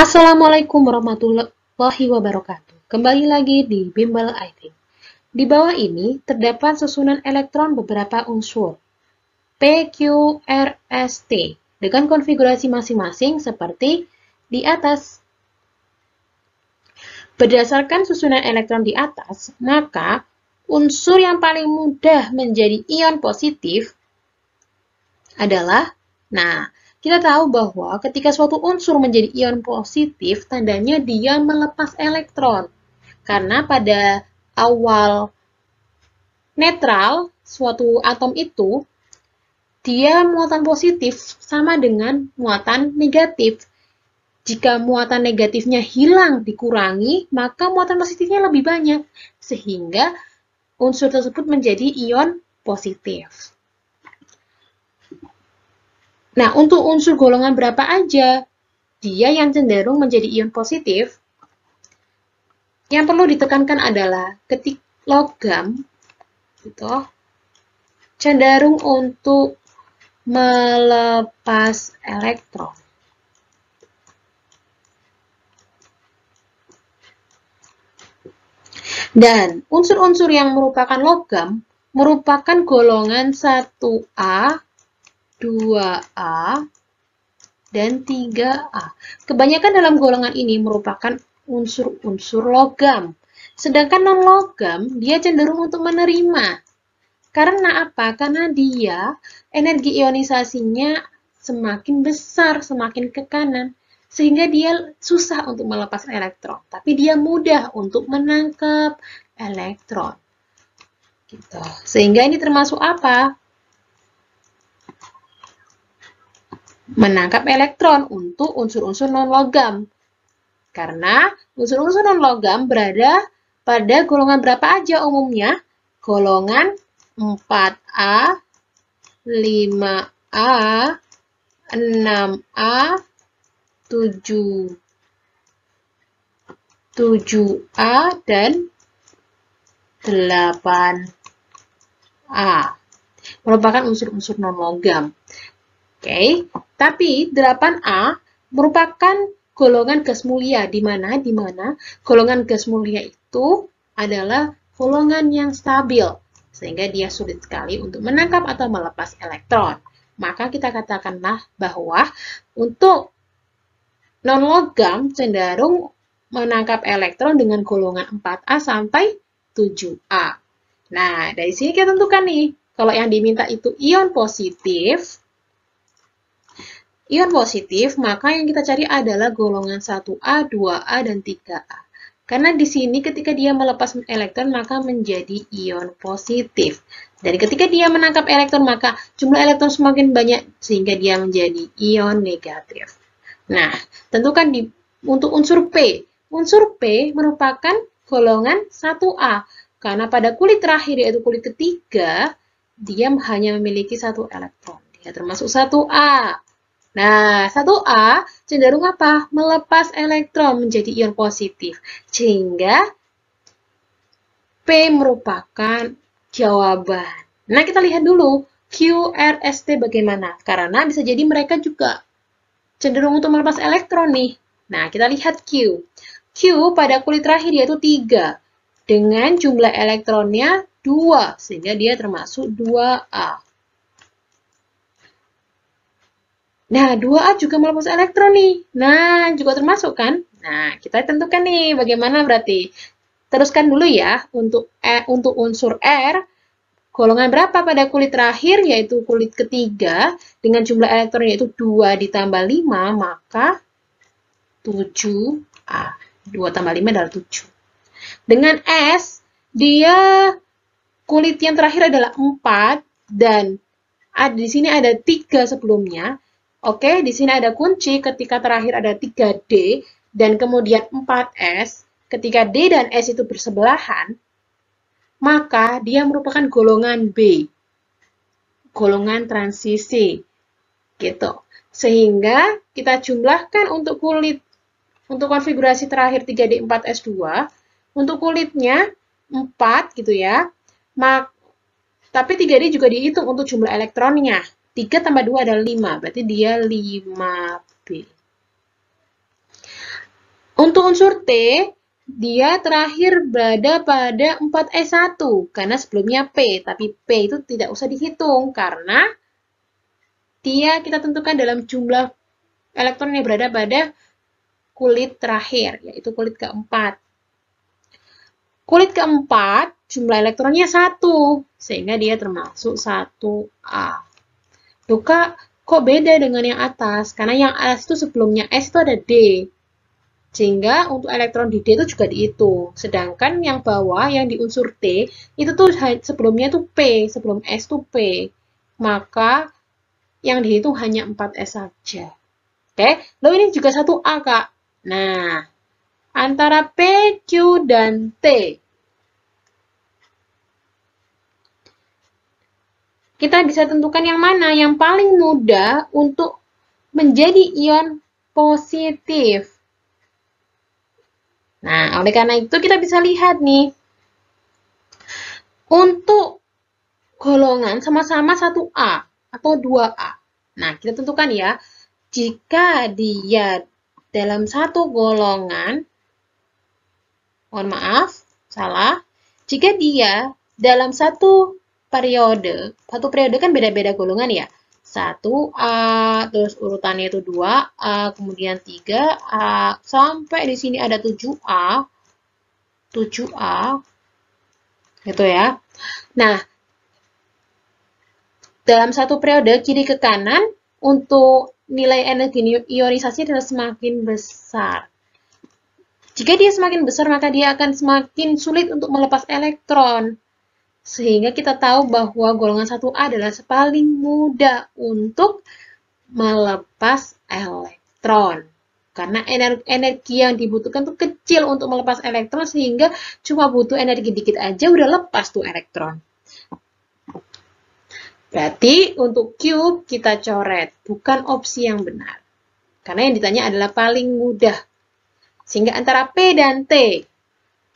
Assalamualaikum warahmatullahi wabarakatuh. Kembali lagi di Bimbel IT. Di bawah ini terdapat susunan elektron beberapa unsur P, Q, R, S, T dengan konfigurasi masing-masing seperti di atas. Berdasarkan susunan elektron di atas, maka unsur yang paling mudah menjadi ion positif adalah, kita tahu bahwa ketika suatu unsur menjadi ion positif, tandanya dia melepas elektron. Karena pada awal netral suatu atom itu, dia muatan positif sama dengan muatan negatif. Jika muatan negatifnya hilang dikurangi, maka muatan positifnya lebih banyak. Sehingga unsur tersebut menjadi ion positif. Nah, untuk unsur golongan berapa aja dia yang cenderung menjadi ion positif, yang perlu ditekankan adalah ketika logam gitu, cenderung untuk melepas elektron. Dan unsur-unsur yang merupakan logam merupakan golongan 1A, 2A, dan 3A. Kebanyakan dalam golongan ini merupakan unsur-unsur logam. Sedangkan non-logam, dia cenderung untuk menerima. Karena apa? Karena dia energi ionisasinya semakin besar, semakin ke kanan. Sehingga dia susah untuk melepas elektron. Tapi dia mudah untuk menangkap elektron. Gitu. Sehingga ini termasuk apa? Menangkap elektron untuk unsur-unsur non-logam. Karena unsur-unsur non-logam berada pada golongan berapa aja umumnya? Golongan 4A, 5A, 6A, 7A, dan 8A. Merupakan unsur-unsur non-logam. Oke, tapi 8A merupakan golongan gas mulia, di mana golongan gas mulia itu adalah golongan yang stabil, sehingga dia sulit sekali untuk menangkap atau melepas elektron. Maka kita katakanlah bahwa untuk non-logam cenderung menangkap elektron dengan golongan 4A sampai 7A. Nah, dari sini kita tentukan nih, kalau yang diminta itu ion positif, maka yang kita cari adalah golongan 1A, 2A, dan 3A. Karena di sini ketika dia melepas elektron, maka menjadi ion positif. Dan ketika dia menangkap elektron, maka jumlah elektron semakin banyak, sehingga dia menjadi ion negatif. Nah, tentukan untuk unsur P. Unsur P merupakan golongan 1A. Karena pada kulit terakhir, yaitu kulit ketiga, dia hanya memiliki 1 elektron. Dia termasuk 1A. Nah, 1A cenderung apa? Melepas elektron menjadi ion positif. Sehingga P merupakan jawaban. Nah, kita lihat dulu Q, R, S, T bagaimana. Karena bisa jadi mereka juga cenderung untuk melepas elektron nih. Nah, kita lihat Q. Q pada kulit terakhir yaitu 3. Dengan jumlah elektronnya 2. Sehingga dia termasuk 2A. Nah, 2A juga melepas elektron nih. Nah, juga termasuk kan? Nah, kita tentukan nih bagaimana berarti. Teruskan dulu ya untuk unsur R. Golongan berapa pada kulit terakhir, yaitu kulit ketiga, dengan jumlah elektron yaitu 2 ditambah 5, maka 7A. 2 tambah 5 adalah 7. Dengan S, dia kulit yang terakhir adalah 4, dan di sini ada 3 sebelumnya. Oke, di sini ada kunci ketika terakhir ada 3D, dan kemudian 4S. Ketika D dan S itu bersebelahan, maka dia merupakan golongan B, golongan transisi, gitu. Sehingga kita jumlahkan untuk konfigurasi terakhir 3D 4S2, untuk kulitnya 4 gitu ya. Tapi 3D juga dihitung untuk jumlah elektronnya. 3 tambah 2 adalah 5, berarti dia 5B. Untuk unsur T, dia terakhir berada pada 4s1 karena sebelumnya P, tapi P itu tidak usah dihitung karena dia kita tentukan dalam jumlah elektron yang berada pada kulit terakhir, yaitu kulit keempat. Kulit keempat, jumlah elektronnya 1, sehingga dia termasuk 1A. Loh Kak, kok beda dengan yang atas? Karena yang atas itu sebelumnya S itu ada D. Sehingga untuk elektron di D itu juga dihitung. Sedangkan yang bawah, yang di unsur T, itu tuh sebelumnya itu P, sebelum S itu P. Maka yang dihitung hanya 4S saja. Oke, lalu ini juga 1A, Kak. Nah, antara P, Q, dan T. Kita bisa tentukan yang mana yang paling mudah untuk menjadi ion positif. Nah, oleh karena itu kita bisa lihat nih, untuk golongan sama-sama 1A atau 2A. Nah, kita tentukan ya, jika dia dalam satu golongan, mohon maaf, salah, jika dia dalam satu periode kan beda-beda golongan ya, 1A, terus urutannya itu 2A, kemudian 3A, sampai di sini ada 7A, gitu ya. Nah, dalam satu periode kiri ke kanan, untuk nilai energi ionisasi adalah semakin besar. Jika dia semakin besar, maka dia akan semakin sulit untuk melepas elektron. Sehingga kita tahu bahwa golongan 1A adalah paling mudah untuk melepas elektron. Karena energi yang dibutuhkan itu kecil untuk melepas elektron, sehingga cuma butuh energi dikit aja udah lepas tuh elektron. Berarti untuk Q kita coret, bukan opsi yang benar. Karena yang ditanya adalah paling mudah. Sehingga antara P dan T.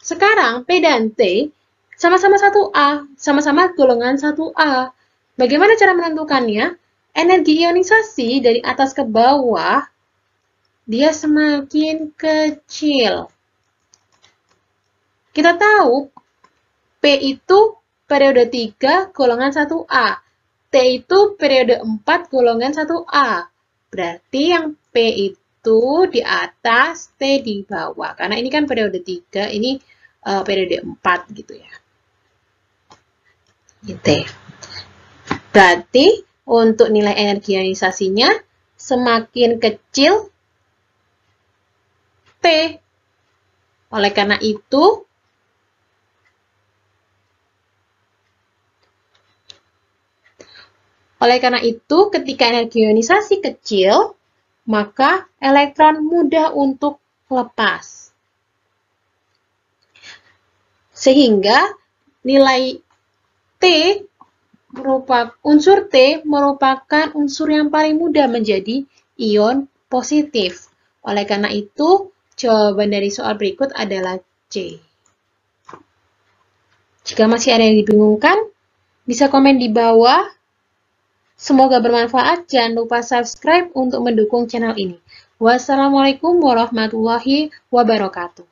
Sekarang P dan T sama-sama 1A, sama-sama golongan 1A. Bagaimana cara menentukannya? Energi ionisasi dari atas ke bawah, dia semakin kecil. Kita tahu P itu periode 3 golongan 1A. T itu periode 4 golongan 1A. Berarti yang P itu di atas, T di bawah. Karena ini kan periode 3, ini periode 4 gitu ya. Gitu. Berarti untuk nilai energi ionisasinya semakin kecil T. Oleh karena itu, ketika energi ionisasi kecil, maka elektron mudah untuk lepas. Sehingga nilai unsur T merupakan unsur yang paling mudah menjadi ion positif. Oleh karena itu, jawaban dari soal berikut adalah C. Jika masih ada yang dibingungkan, bisa komen di bawah. Semoga bermanfaat. Jangan lupa subscribe untuk mendukung channel ini. Wassalamualaikum warahmatullahi wabarakatuh.